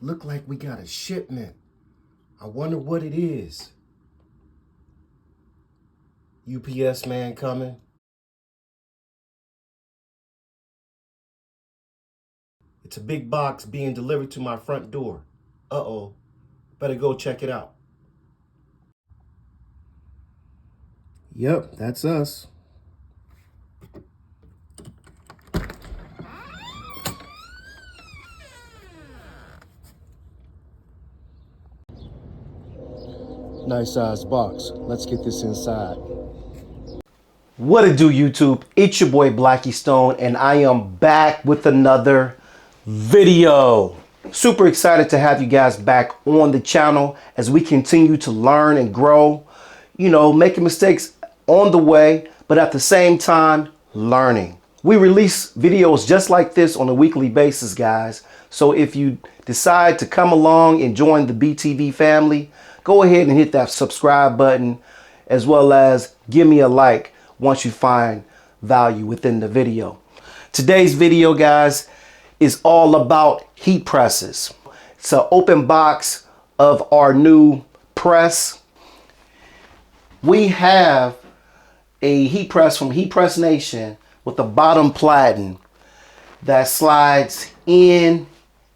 Look like we got a shipment. I wonder what it is. UPS man coming. It's a big box being delivered to my front door. Uh-oh. Better go check it out. Yep, that's us. Nice size box. Let's get this inside. What it do, YouTube? It's your boy Blackie Stone, and I am back with another video. Super excited to have you guys back on the channel as we continue to learn and grow. You know, making mistakes on the way, but at the same time, learning. We release videos just like this on a weekly basis, guys. So if you decide to come along and join the BTV family, go ahead and hit that subscribe button, as well as give me a like once you find value within the video. Today's video, guys, is all about heat presses. It's an open box of our new press. We have a heat press from Heat Press Nation with the bottom platen that slides in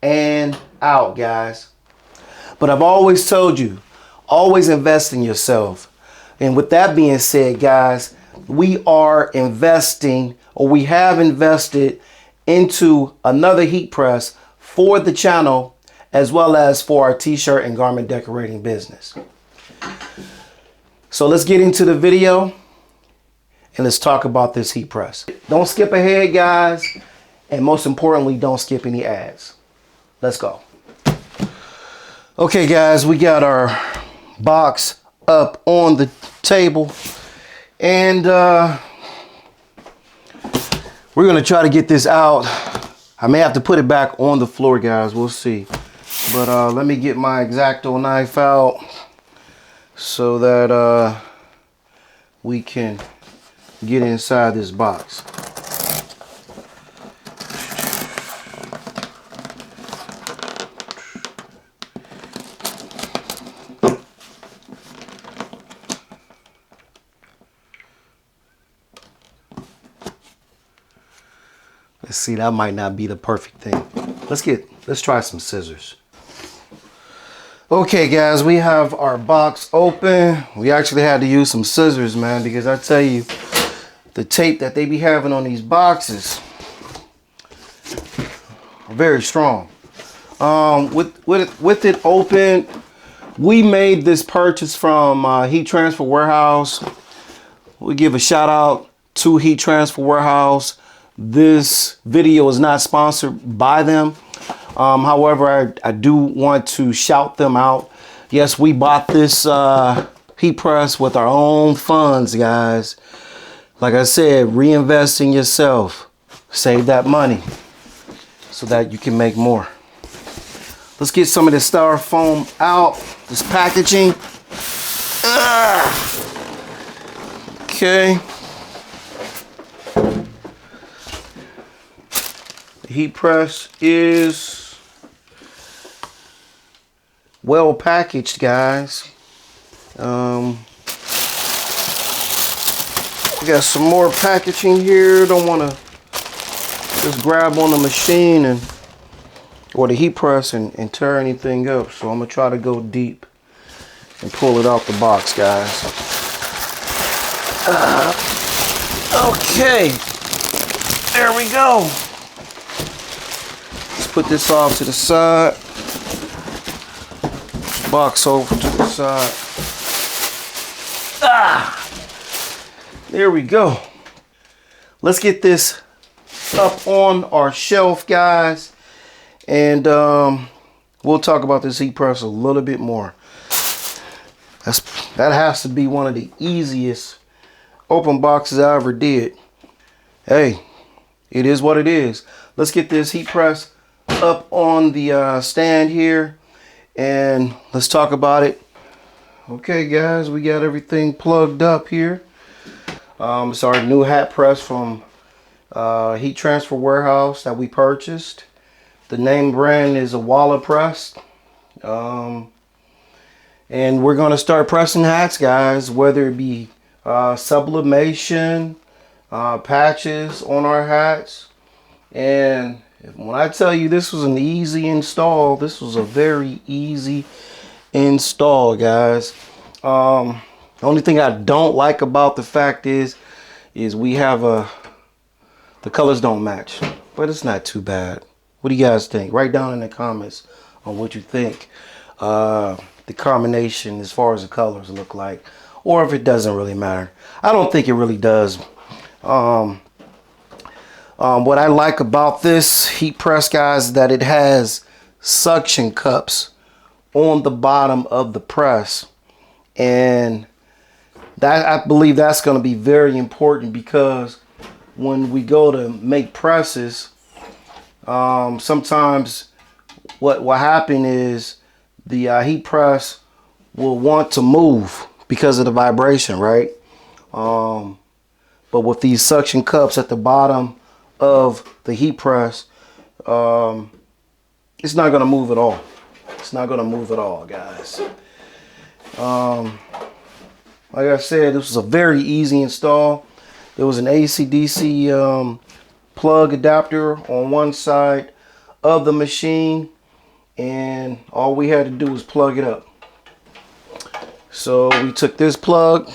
and out, guys. But I've always told you, always invest in yourself. And with that being said, guys, we are investing, or we have invested into another heat press for the channel, as well as for our t-shirt and garment decorating business. So let's get into the video and let's talk about this heat press. Don't skip ahead, guys. And most importantly, don't skip any ads. Let's go. Okay, guys, we got our box up on the table, and we're gonna try to get this out. I may have to put it back on the floor, guys. We'll see. But let me get my X-Acto knife out so that we can get inside this box. Let's see, that might not be the perfect thing. Let's try some scissors. Okay, guys, we have our box open. We actually had to use some scissors, man, because I tell you, the tape that they be having on these boxes are very strong. With it open, we made this purchase from Heat Transfer Warehouse. We give a shout out to Heat Transfer Warehouse. This video is not sponsored by them. However, I do want to shout them out. Yes, we bought this heat press with our own funds, guys. Like I said, reinvest in yourself. Save that money so that you can make more. Let's get some of this styrofoam out, this packaging. Okay. The heat press is well packaged, guys. We got some more packaging here. Don't want to just grab on the machine or the heat press and tear anything up. So I'm gonna try to go deep and pull it out the box, guys. Okay, there we go. Let's put this off to the side. Box over to the side. There we go. Let's get this up on our shelf, guys, and we'll talk about this heat press a little bit more. That has to be one of the easiest open boxes I ever did. Hey, it is what it is. Let's get this heat press up on the stand here, and let's talk about it. Okay, guys, we got everything plugged up here. It's our new hat press from Heat Transfer Warehouse that we purchased. The name brand is a WalaPress. And we're going to start pressing hats, guys, whether it be sublimation, patches on our hats. And when I tell you this was an easy install, this was a very easy install, guys. The only thing I don't like about the fact is we have the colors don't match, but it's not too bad. What do you guys think? Write down in the comments on what you think the combination as far as the colors look like, or if it doesn't really matter. I don't think it really does. What I like about this heat press, guys, is that it has suction cups on the bottom of the press, and that, I believe that's going to be very important, because when we go to make presses, sometimes what will happen is the heat press will want to move because of the vibration, right? But with these suction cups at the bottom of the heat press, it's not going to move at all. It's not going to move at all, guys. Like I said, this was a very easy install. There was an AC/DC plug adapter on one side of the machine, and all we had to do was plug it up. So we took this plug,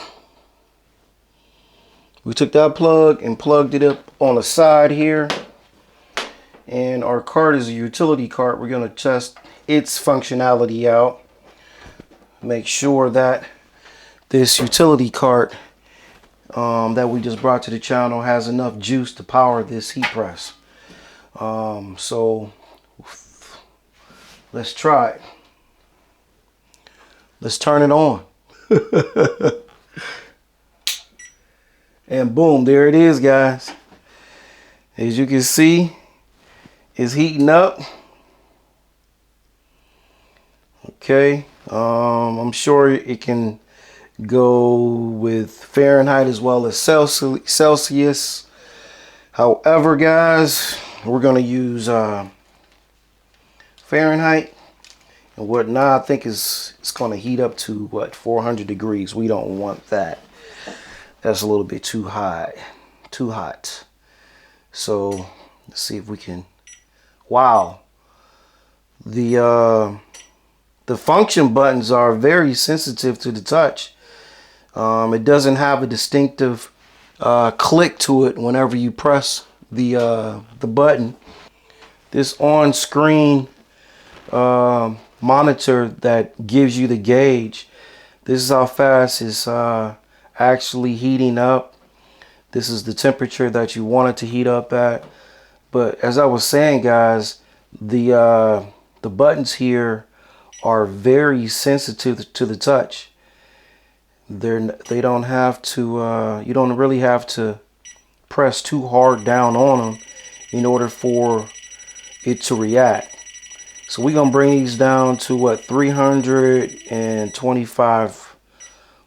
we took that plug and plugged it up on the side here. And our cart is a utility cart. We're going to test its functionality out. Make sure that this utility cart that we just brought to the channel has enough juice to power this heat press. So let's try it. Let's turn it on. And boom, there it is, guys. As you can see, it's heating up. Okay, I'm sure it can go with Fahrenheit as well as Celsius. However, guys, we're going to use Fahrenheit. And what now I think it's going to heat up to what, 400 degrees. We don't want that. That's a little bit too high, too hot. So let's see if we can. Wow, the function buttons are very sensitive to the touch. It doesn't have a distinctive click to it whenever you press the button. This on-screen monitor that gives you the gauge, this is how fast it's actually heating up. This is the temperature that you want it to heat up at. But as I was saying, guys, the buttons here are very sensitive to the touch. They don't have to, you don't really have to press too hard down on them in order for it to react. So we're gonna bring these down to what, 325.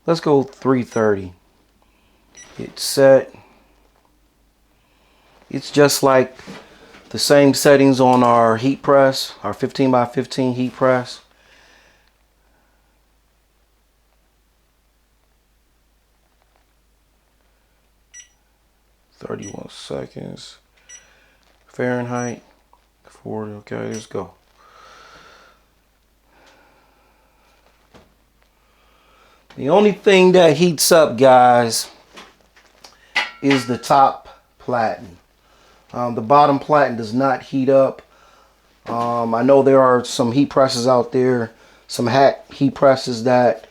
Let's go 330. It's set. It's just like the same settings on our heat press, our 15x15 heat press. "31 seconds. Fahrenheit 40. Okay, let's go. The only thing that heats up, guys, is the top platen. The bottom platen does not heat up. I know there are some heat presses out there, some hat heat presses that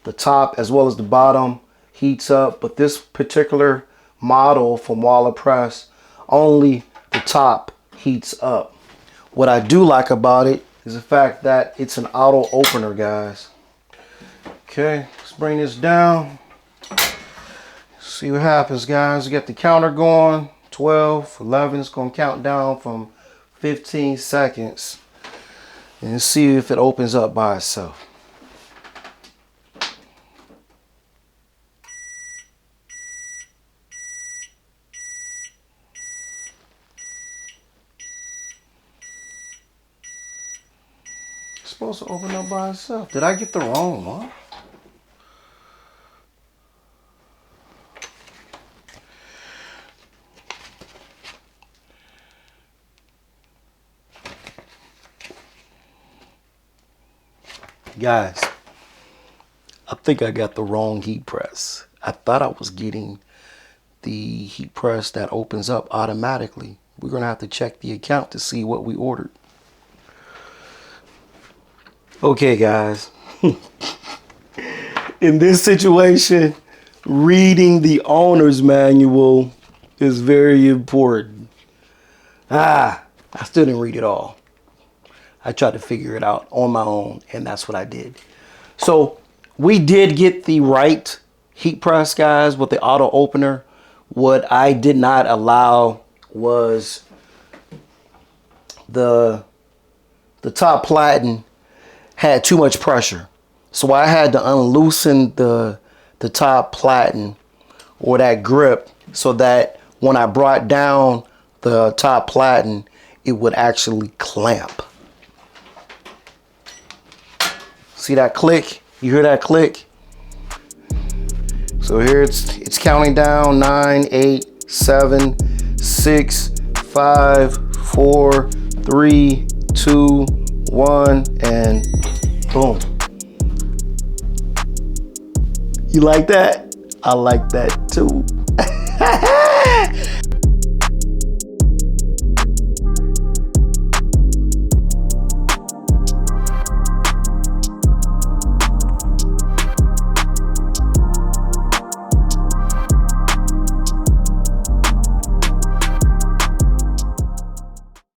the top as well as the bottom heats up, but this particular model from WalaPress, only the top heats up. What I do like about it is the fact that it's an auto opener, guys. Okay, let's bring this down. See what happens, guys. We got the counter going. 12, 11. It's going to count down from 15 seconds. And see if it opens up by itself. supposed to open up by itself. Did I get the wrong one? Guys, I think I got the wrong heat press. I thought I was getting the heat press that opens up automatically. We're gonna have to check the account to see what we ordered. Okay, guys. In this situation, reading the owner's manual is very important. I still didn't read it all. I tried to figure it out on my own, and that's what I did. So we did get the right heat press, guys, with the auto opener. What I did not allow was the top platen had too much pressure. So I had to unloosen the top platen or that grip so that when I brought down the top platen, it would actually clamp. See that click? You hear that click? So here it's counting down 9, 8, 7, 6, 5, 4, 3, 2, 1, and boom. You like that? I like that too.